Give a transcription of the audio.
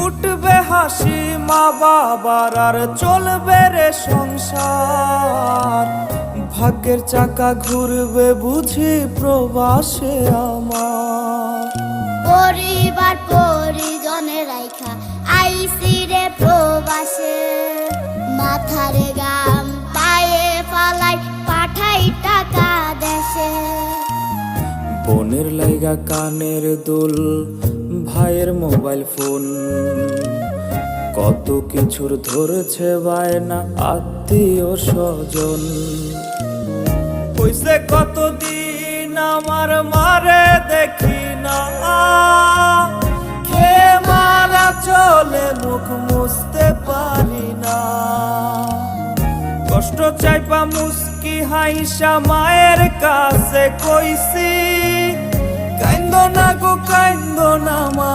উঠবে হাসি মা বাবার আর চলবে রে সংসার। ভাগ্যের চাকা ঘুরবে বুঝি প্রবাসে আমার। পরিবার পরিজনের রাইখা আইসি রে প্রবাসে, মাথারে গাম পায়ে ফালাই পাঠাই টাকা দেশে। বোনের লাইগা কানের দুল, ভাইয়ের মোবাইল ফোন, কত কিছুর ধরছে বায়না আত্মীয় স্বজন। হইছে কতদিন আমার মারে দেখি না, খেয়ে মারা চলে মুখ মুছতে পারি না। কষ্ট চাইপা মুস্কি হাইসা মায়ের কাছে কইছি, কাইন্দো না গো কাইন্দো না মা।